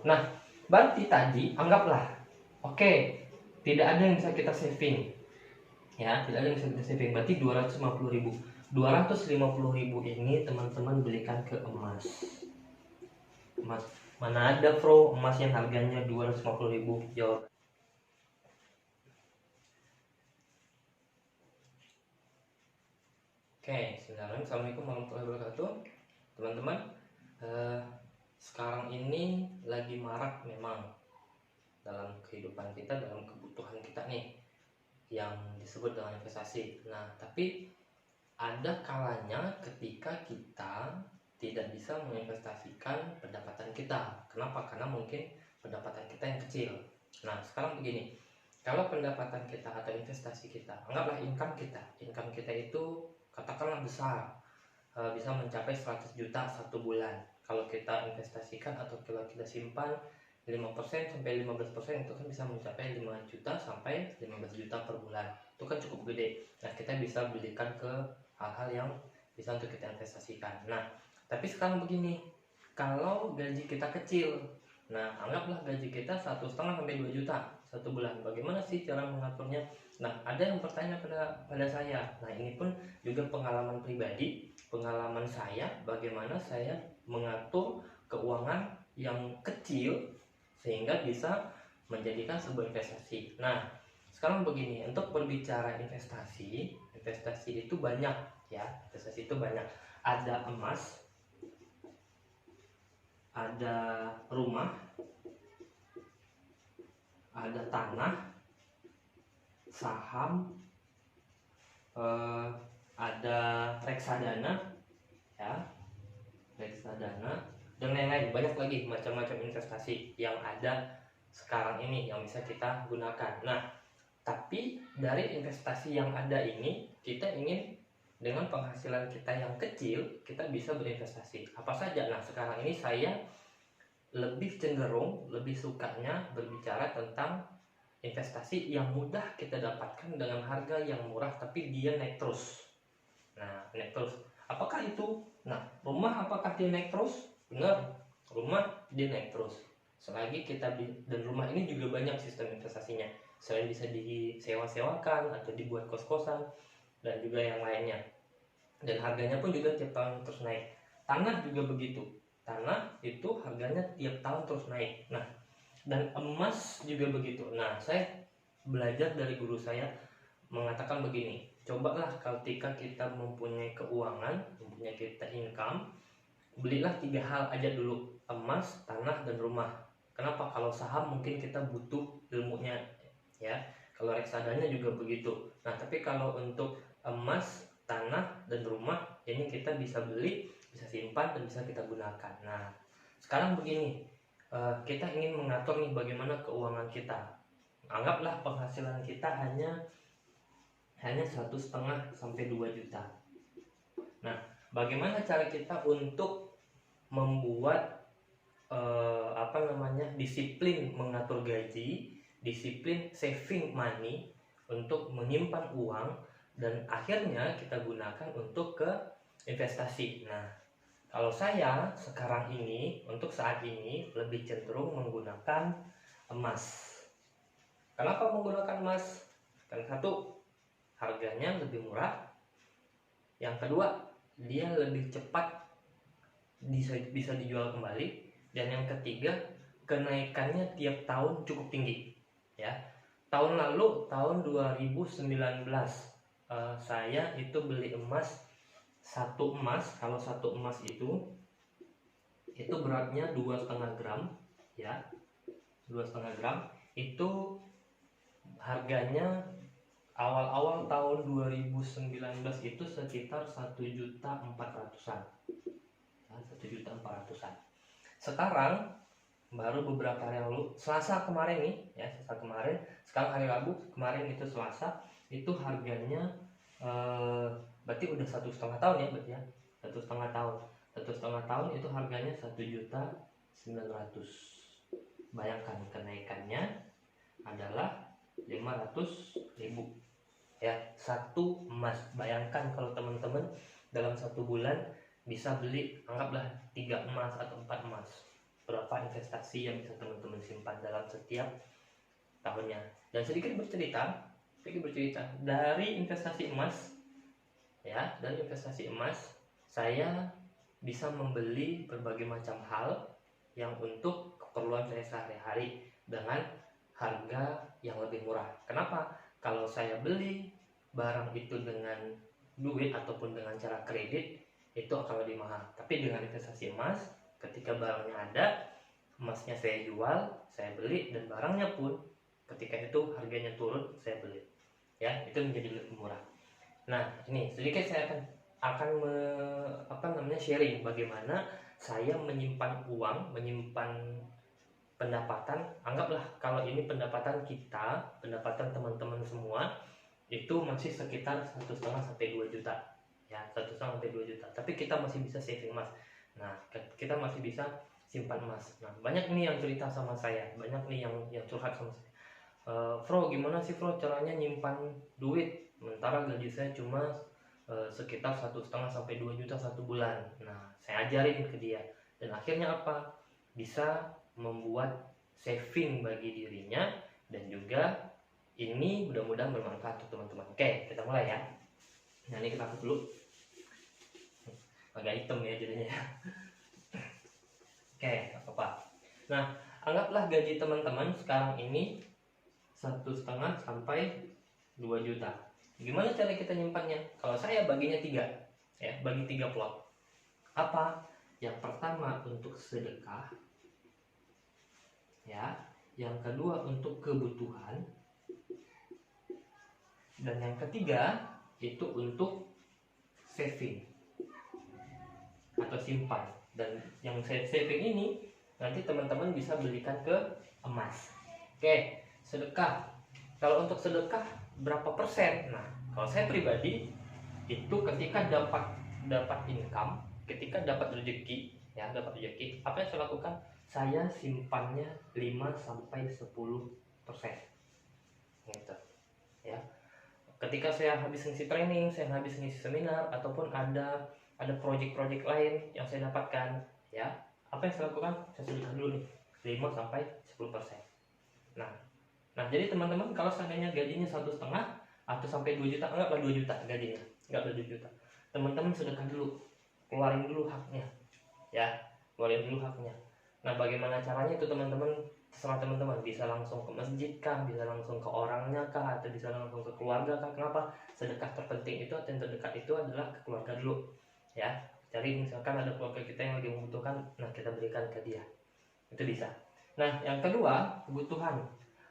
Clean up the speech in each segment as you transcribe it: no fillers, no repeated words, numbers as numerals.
Nah, berarti tadi anggaplah, oke, tidak ada yang bisa kita saving, ya, tidak ada yang bisa kita saving. Berarti 250.000. 250.000 ini teman-teman belikan ke emas. Emas mana ada bro emas yang harganya 250.000? Jawab. Oke, bismillahirrahmanirrahim. Assalamualaikum warahmatullahi wabarakatuh, teman-teman. Sekarang ini lagi marak memang dalam kehidupan kita, dalam kebutuhan kita nih, yang disebut dengan investasi. Nah, tapi ada kalanya ketika kita tidak bisa menginvestasikan pendapatan kita. Kenapa? Karena mungkin pendapatan kita yang kecil. Nah, sekarang begini, kalau pendapatan kita atau investasi kita, anggaplah income kita itu katakanlah besar, bisa mencapai 100 juta satu bulan. Kalau kita investasikan atau kalau kita simpan 5% sampai 15%, itu kan bisa mencapai 5 juta sampai 15 juta per bulan. Itu kan cukup gede. Nah, kita bisa belikan ke hal-hal yang bisa untuk kita investasikan. Nah, tapi sekarang begini, kalau gaji kita kecil, nah anggaplah gaji kita 1,5 sampai 2 juta satu bulan, bagaimana sih cara mengaturnya? Nah, ada yang bertanya pada saya. Nah, ini pun juga pengalaman pribadi, pengalaman saya, bagaimana saya mengatur keuangan yang kecil sehingga bisa menjadikan sebuah investasi. Nah, sekarang begini, untuk berbicara investasi itu banyak, ya. Investasi itu banyak. Ada emas, ada rumah, ada tanah, saham, ada reksadana, ya, reksadana, dan lain-lain. Banyak lagi macam-macam investasi yang ada sekarang ini yang bisa kita gunakan. Nah, tapi dari investasi yang ada ini, kita ingin dengan penghasilan kita yang kecil, kita bisa berinvestasi. Apa saja? Nah, sekarang ini saya lebih cenderung, lebih sukanya berbicara tentang investasi yang mudah kita dapatkan dengan harga yang murah, tapi dia naik terus. Nah, naik terus. Apakah itu? Nah, rumah apakah dia naik terus? Benar, rumah dia naik terus. Selagi kita dan rumah ini juga banyak sistem investasinya. Selain bisa disewa-sewakan atau dibuat kos-kosan dan juga yang lainnya. Dan harganya pun juga tiap tahun terus naik. Tanah juga begitu. Tanah itu harganya tiap tahun terus naik. Nah, dan emas juga begitu. Nah, saya belajar dari guru saya mengatakan begini, cobalah ketika kita mempunyai keuangan, mempunyai kita income, belilah 3 hal aja dulu, emas, tanah, dan rumah. Kenapa? Kalau saham mungkin kita butuh ilmunya, ya. Kalau reksadana juga begitu. Nah, tapi kalau untuk emas, tanah, dan rumah, ini kita bisa beli, bisa simpan, dan bisa kita gunakan. Nah, sekarang begini, kita ingin mengatur nih bagaimana keuangan kita. Anggaplah penghasilan kita hanya 1,5 sampai 2 juta. Nah, bagaimana cara kita untuk membuat disiplin mengatur gaji, disiplin saving money untuk menyimpan uang, dan akhirnya kita gunakan untuk ke investasi. Nah, kalau saya sekarang ini, untuk saat ini lebih cenderung menggunakan emas. Kenapa menggunakan emas? Karena satu, harganya lebih murah. Yang kedua, dia lebih cepat bisa dijual kembali. Dan yang ketiga, kenaikannya tiap tahun cukup tinggi, ya. Tahun lalu, tahun 2019, saya itu beli emas. Kalau satu emas itu beratnya 2,5 gram, ya. 2,5 gram itu harganya awal-awal tahun 2019 itu sekitar 1.400.000-an. 1.400.000-an. Sekarang baru beberapa hari lalu, Selasa kemarin nih, ya, sekarang hari Rabu, kemarin itu Selasa, itu harganya berarti udah 1,5 tahun ya, berarti ya. 1,5 tahun itu harganya 1.900.000. Bayangkan kenaikannya adalah 500.000, ya, satu emas. Bayangkan kalau teman-teman dalam satu bulan bisa beli, anggaplah 3 emas atau 4 emas. berapa investasi yang bisa teman-teman simpan dalam setiap tahunnya. Dan sedikit bercerita dari investasi emas, ya, dari investasi emas saya bisa membeli berbagai macam hal yang untuk keperluan saya sehari-hari dengan harga yang lebih murah. Kenapa? Kalau saya beli barang itu dengan duit ataupun dengan cara kredit, itu akan lebih mahal. Tapi dengan investasi emas, ketika barangnya ada, emasnya saya jual, saya beli, dan barangnya pun ketika itu harganya turun, saya beli. Ya, itu menjadi lebih murah. Nah, ini sedikit saya akan sharing bagaimana saya menyimpan uang, menyimpan pendapatan. Anggaplah kalau ini pendapatan kita, pendapatan teman-teman semua itu masih sekitar 1,5 sampai 2 juta. Ya, 1,5 sampai 2 juta. Tapi kita masih bisa saving emas. Nah, kita masih bisa simpan emas. Nah, banyak nih yang cerita sama saya, banyak nih yang curhat sama saya. Bro, gimana sih bro caranya nyimpan duit? Sementara gaji saya cuma sekitar 1,5 sampai 2 juta satu bulan. Nah, saya ajarin ke dia. Dan akhirnya apa? Bisa membuat saving bagi dirinya, dan juga ini mudah-mudahan bermanfaat untuk teman-teman. Oke, kita mulai ya. Nah, ini kita hapus dulu. Agak hitam ya jadinya. Oke, apa-apa. Nah, anggaplah gaji teman-teman sekarang ini 1,5 sampai 2 juta. Gimana cara kita nyimpannya? Kalau saya baginya 3, ya, bagi 3 plot. Apa? Yang pertama untuk sedekah, ya. Yang kedua untuk kebutuhan, dan yang ketiga itu untuk saving atau simpan. Dan yang saving ini nanti teman-teman bisa belikan ke emas. Oke, sedekah. Kalau untuk sedekah berapa persen? Nah, kalau saya pribadi itu ketika dapat income, ketika dapat rezeki, ya, dapat rezeki, apa yang saya lakukan? Saya simpannya 5 sampai 10%. Gitu. Ya. Ketika saya habis ngisi training, saya habis ngisi seminar, ataupun ada project-project lain yang saya dapatkan, ya, apa yang saya lakukan? Saya sedekah dulu nih, 5 sampai 10%. Nah, jadi teman-teman kalau seandainya gajinya 1,5 atau sampai 2 juta, anggaplah 2 juta gajinya, enggak 2 juta. Teman-teman sedekah dulu, keluarin dulu haknya, ya, keluarin dulu haknya. Nah, bagaimana caranya itu teman-teman? Terserah teman-teman, bisa langsung ke masjid kah, bisa langsung ke orangnya kah, atau bisa langsung ke keluarga kah. Kenapa? Sedekah terpenting itu atau yang terdekat itu adalah ke keluarga dulu, ya. Jadi misalkan ada keluarga kita yang lagi membutuhkan, nah kita berikan ke dia, itu bisa. Nah, yang kedua, kebutuhan.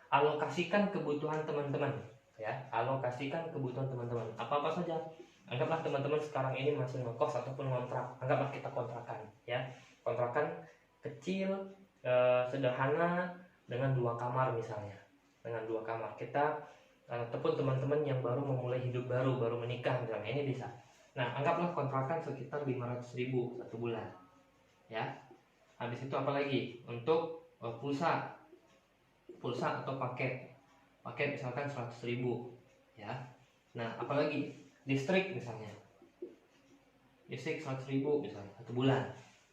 Alokasikan kebutuhan teman-teman, ya, alokasikan kebutuhan teman-teman. Apa-apa saja. Anggaplah teman-teman sekarang ini masih ngekos ataupun ngontrak. Anggaplah kita kontrakan, ya. Kontrakan kecil, sederhana, dengan 2 kamar misalnya. Dengan 2 kamar. Kita ataupun teman-teman yang baru memulai hidup baru menikah misalnya, ini bisa. Nah, anggaplah kontrakan sekitar 500.000 satu bulan, ya. Habis itu apa lagi? Untuk pulsa atau paket misalkan 100.000, ya. Nah, apalagi listrik misalnya, listrik 100.000 misalnya satu bulan,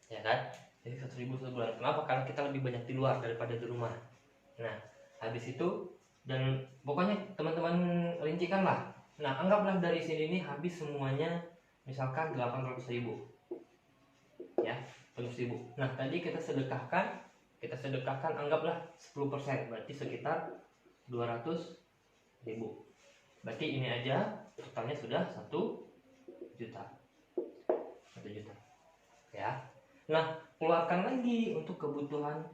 ya kan? Jadi 100.000 satu bulan. Kenapa? Karena kita lebih banyak di luar daripada di rumah. Nah, habis itu, dan pokoknya teman-teman rincikan lah. Nah, anggaplah dari sini nih habis semuanya misalkan 800.000, ya, 800.000. Nah, tadi kita sedekahkan anggaplah 10%, berarti sekitar 200.000. Berarti ini aja totalnya sudah 1 juta. 1 juta. Ya. Nah, keluarkan lagi untuk kebutuhan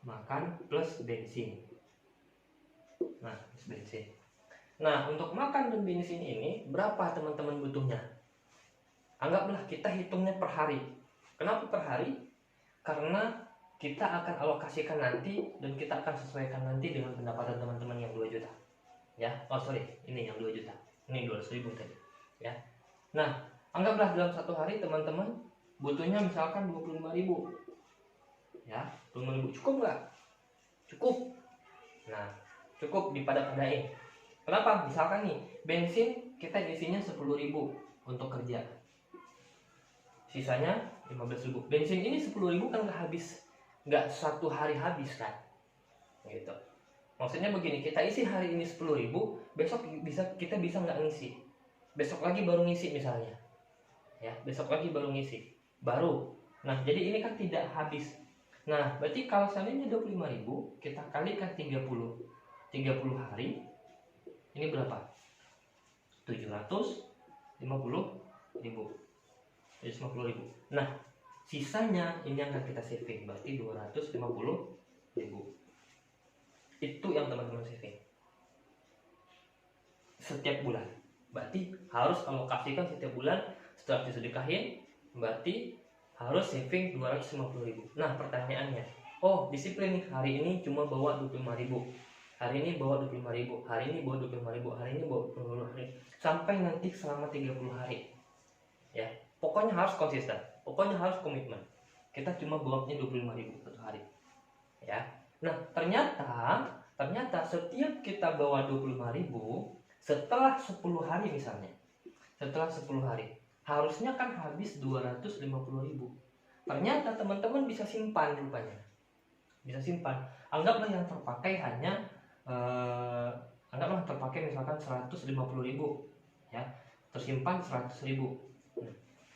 makan plus bensin. Nah, plus bensin. Nah, untuk makan dan bensin ini berapa teman-teman butuhnya? Anggaplah kita hitungnya per hari. Kenapa per hari? Karena kita akan alokasikan nanti, dan kita akan sesuaikan nanti dengan pendapatan teman-teman yang 2 juta. Ya, ini yang 2 juta. Ini 200.000 tadi, ya. Nah, anggaplah dalam satu hari teman-teman butuhnya misalkan 25.000. Ya, 25.000 cukup nggak? Cukup. Nah, cukup dipada-padain. Kenapa? Misalkan nih, bensin kita isinya 10.000 untuk kerja. sisanya 15.000. Bensin ini 10.000 kan nggak satu hari habis kan, gitu. Maksudnya begini, kita isi hari ini 10.000, besok kita bisa nggak ngisi, besok lagi baru ngisi misalnya, ya besok lagi baru ngisi, baru. Nah jadi ini kan tidak habis. Nah berarti kalau seandainya 25.000 kita kalikan 30 hari, ini berapa? 750.000. Nah sisanya ini yang akan kita saving, berarti 250.000. Itu yang teman-teman saving setiap bulan. Berarti harus alokasikan setiap bulan. Setelah disedekahin, berarti harus saving 250.000. Nah pertanyaannya, oh disiplin nih, hari ini cuma bawa 25.000, hari ini bawa 25.000, hari ini bawa 25.000, hari ini bawa 25.000, sampai nanti selama 30 hari. Ya, pokoknya harus konsisten, pokoknya harus komitmen. Kita cuma bawanya 25.000 satu hari. Ya. Nah, ternyata setiap kita bawa 25.000 setelah 10 hari misalnya. Setelah 10 hari, harusnya kan habis 250.000. Ternyata teman-teman bisa simpan rupanya. Bisa simpan. Anggaplah yang terpakai hanya anggaplah terpakai misalkan 150.000 ya. Tersimpan 100.000.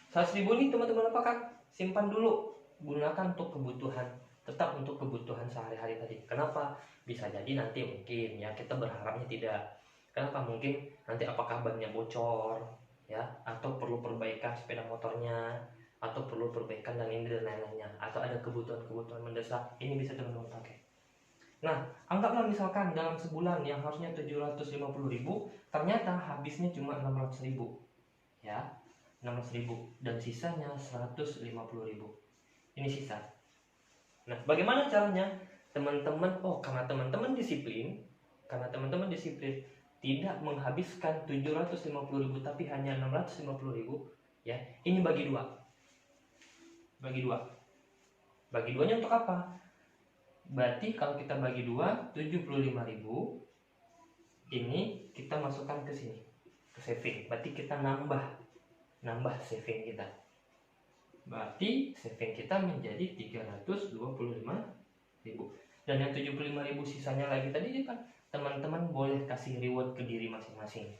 100.000 ini teman-teman apakan? Simpan dulu, gunakan untuk kebutuhan, tetap untuk kebutuhan sehari-hari tadi. Kenapa? Bisa jadi nanti mungkin ya, kita berharapnya tidak. Kenapa? Mungkin nanti apakah bannya bocor ya, atau perlu perbaikan sepeda motornya, atau perlu perbaikan dan ini dan lain-lainnya, atau ada kebutuhan-kebutuhan mendesak, ini bisa teman-teman pakai. Nah, anggaplah misalkan dalam sebulan yang harusnya 750.000, ternyata habisnya cuma 600.000 ya, 600.000, dan sisanya 150.000. Ini sisa. Nah, bagaimana caranya? Teman-teman, karena teman-teman disiplin, tidak menghabiskan 750.000 tapi hanya 650.000 ya. Ini bagi dua. Bagi duanya untuk apa? Berarti kalau kita bagi dua, 75.000 ini kita masukkan ke sini, ke saving. Berarti kita nambah saving kita. Berarti saving kita menjadi 325.000. Dan yang 75.000 sisanya lagi tadi kan teman-teman boleh kasih reward ke diri masing-masing.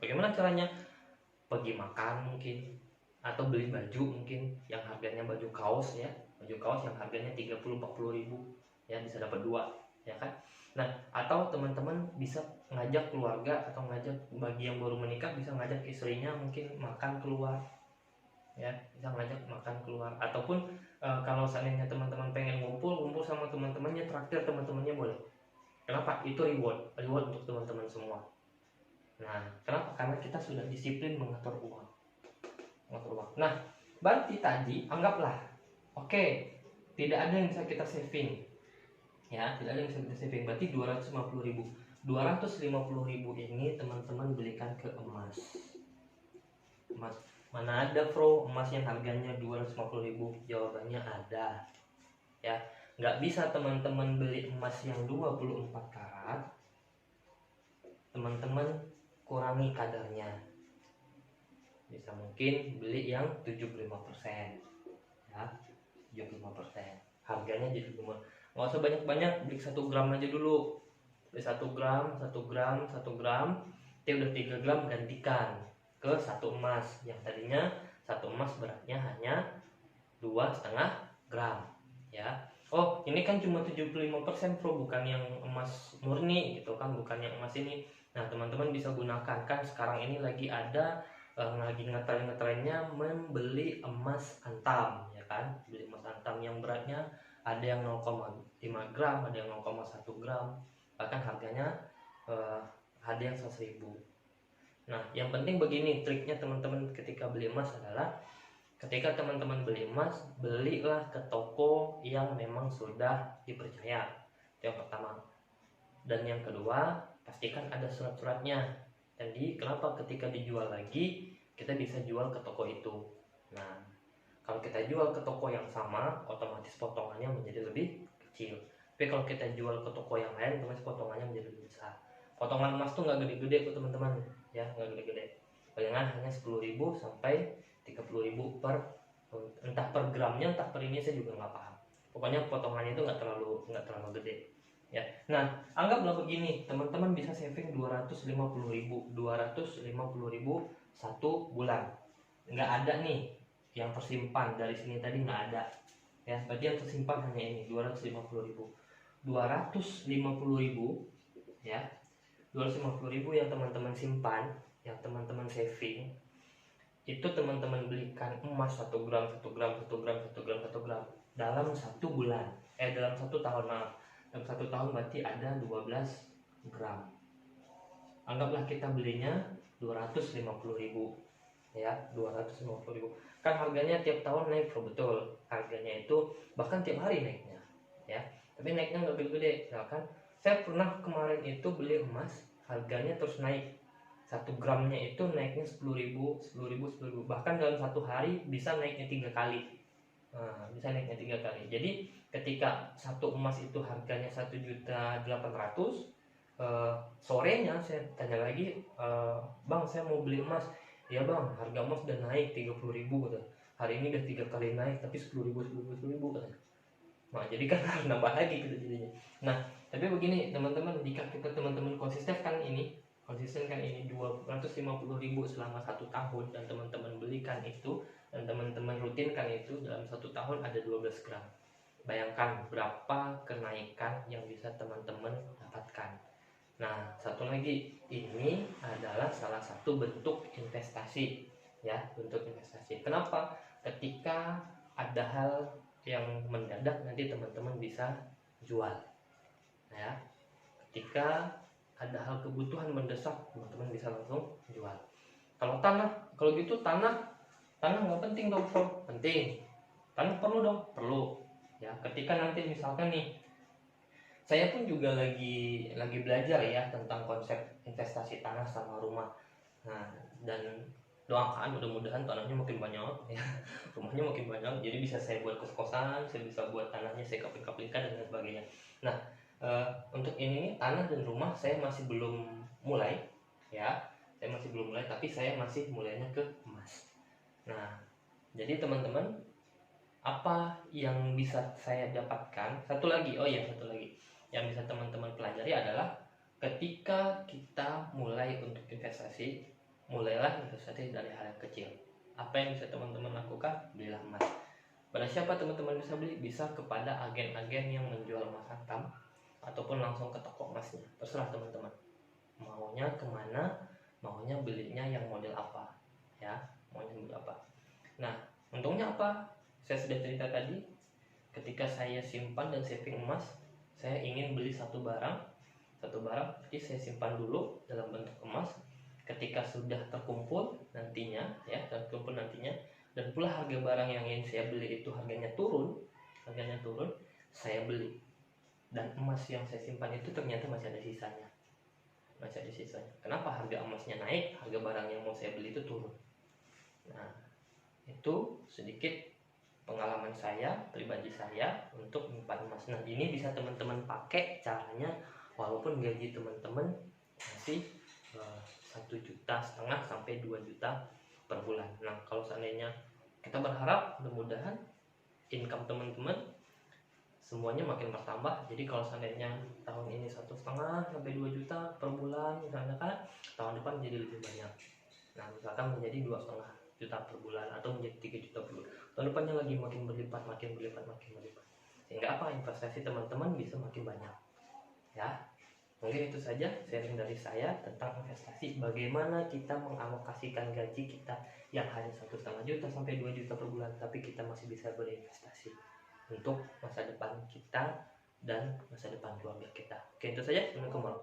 Bagaimana caranya? Pergi makan mungkin, atau beli baju mungkin yang harganya baju kaos ya, yang harganya 30-40.000 ya, bisa dapat 2 ya kan. Nah, atau teman-teman bisa ngajak keluarga, atau ngajak, bagi yang baru menikah bisa ngajak istrinya mungkin makan keluar ya, bisa ngajak makan keluar. Ataupun kalau seandainya teman-teman pengen ngumpul sama teman-temannya, traktir teman-temannya boleh. Kenapa? Itu reward untuk teman-teman semua. Nah, kenapa? Karena kita sudah disiplin mengatur uang. Nah, berarti tadi anggaplah tidak ada yang bisa kita saving ya, berarti 250.000 ini teman-teman belikan ke emas. Mana ada bro emas yang harganya 250.000? Jawabannya ada ya. Nggak bisa teman-teman beli emas yang 24 karat, teman-teman kurangi kadarnya. Bisa mungkin beli yang 75% ya, 75%. Harganya jadi cuma, nggak usah banyak-banyak, beli 1 gram aja dulu. Beli 1 gram, udah 3 gram gantikan ke 1 emas. Yang tadinya 1 emas beratnya hanya 2,5 gram ya. Oh ini kan cuma 75% bro, bukan yang emas murni gitu kan, bukan yang emas ini. Nah teman-teman bisa gunakan, kan sekarang ini lagi ada lagi ngetren-ngetrennya membeli emas antam ya kan. Beli emas antam yang beratnya ada yang 0,5 gram, ada yang 0,1 gram, bahkan harganya ada yang 100.000. Nah yang penting begini triknya teman-teman ketika beli emas adalah, ketika teman-teman beli emas, belilah ke toko yang memang sudah dipercaya. Itu yang pertama. Dan yang kedua, pastikan ada surat-suratnya. Jadi kenapa ketika dijual lagi kita bisa jual ke toko itu. Nah kalau kita jual ke toko yang sama, otomatis potongannya menjadi lebih kecil. Tapi kalau kita jual ke toko yang lain, otomatis potongannya menjadi lebih besar. Potongan emas tuh nggak gede-gede tuh teman-teman ya, nggak gede-gede. palingan hanya 10.000 sampai 30.000 per, entah per gramnya entah per ini, saya juga nggak paham. Pokoknya potongannya itu nggak terlalu gede ya. Nah, anggaplah begini, teman-teman bisa saving 250.000 satu bulan. Nggak ada nih yang tersimpan dari sini tadi, nggak ada ya, berarti yang tersimpan hanya ini 250.000 ya. 250.000 yang teman-teman simpan, yang teman-teman saving, itu teman-teman belikan emas 1 gram dalam 1 bulan, dalam 1 tahun, maaf, dalam 1 tahun berarti ada 12 gram. Anggaplah kita belinya 250.000 ya, 250.000 kan harganya tiap tahun naik, betul, harganya itu bahkan tiap hari naiknya ya, tapi naiknya nggak gede-gede ya kan. Saya pernah kemarin itu beli emas, harganya terus naik, 1 gramnya itu naiknya 10.000, bahkan dalam 1 hari bisa naiknya 3 kali. Nah, bisa naiknya 3 kali. Jadi ketika satu emas itu harganya 1.800.000, sorenya saya tanya lagi, bang saya mau beli emas. Ya bang, harga emas udah naik 30.000 gitu. Hari ini udah 3 kali naik, tapi 10.000 katanya. Nah, jadi kan harus nambah lagi gitu jadinya. Nah, tapi begini teman-teman, jika kita teman-teman konsisten kan ini 250.000 selama 1 tahun, dan teman-teman belikan itu, dan teman-teman rutinkan itu, dalam 1 tahun ada 12 gram. Bayangkan berapa kenaikan yang bisa teman-teman dapatkan. Nah, satu lagi, ini adalah salah satu bentuk investasi ya, bentuk investasi. Kenapa? Ketika ada hal yang mendadak, nanti teman-teman bisa jual ya. Ketika ada hal kebutuhan mendesak, teman-teman bisa langsung jual. Kalau gitu tanah nggak penting dong, Bro. Penting. Tanah perlu dong, perlu ya. Ketika nanti misalkan nih, saya pun juga lagi belajar ya tentang konsep investasi tanah sama rumah. Nah, dan doakan mudah-mudahan tanahnya makin banyak ya, rumahnya makin banyak, jadi bisa saya buat kos-kosan, saya bisa buat tanahnya saya kapling-kaplingkan dan lain sebagainya. Nah, untuk ini tanah dan rumah saya masih belum mulai ya, tapi saya masih mulainya ke emas. Nah, jadi teman-teman, apa yang bisa saya dapatkan, satu lagi yang bisa teman-teman pelajari adalah ketika kita mulai untuk investasi, mulailah investasi dari hal yang kecil. Apa yang bisa teman-teman lakukan? Belilah emas. Pada siapa teman-teman bisa beli? Bisa kepada agen-agen yang menjual emas antam, ataupun langsung ke toko emasnya. Terserah teman-teman maunya kemana, maunya belinya yang model apa ya, maunya model apa. Nah, untungnya apa? Saya sudah cerita tadi, ketika saya simpan dan saving emas, saya ingin beli satu barang, jadi saya simpan dulu dalam bentuk emas. Ketika sudah terkumpul nantinya, dan pula harga barang yang ingin saya beli itu harganya turun, saya beli. Dan emas yang saya simpan itu ternyata masih ada sisanya. Kenapa harga emasnya naik, harga barang yang mau saya beli itu turun? Nah, itu sedikit pengalaman saya, pribadi saya untuk menyimpan emas. Nah, ini bisa teman-teman pakai caranya, walaupun gaji teman-teman masih 1,5 juta sampai 2 juta per bulan. Nah, kalau seandainya, kita berharap mudah-mudahan income teman-teman semuanya makin bertambah. Jadi kalau seandainya tahun ini 1,5 sampai 2 juta per bulan, misalnya kan tahun depan jadi lebih banyak. Nah, misalkan menjadi 2,5 juta per bulan atau menjadi 3 juta per bulan, tahun depannya lagi makin berlipat, sehingga apa, investasi teman-teman bisa makin banyak ya. Mungkin itu saja sharing dari saya tentang investasi, bagaimana kita mengalokasikan gaji kita yang hanya 1,5 juta sampai 2 juta per bulan, tapi kita masih bisa berinvestasi untuk masa depan kita dan masa depan keluarga kita. Oke, itu saja. Assalamualaikum warahmatullahi wabarakatuh.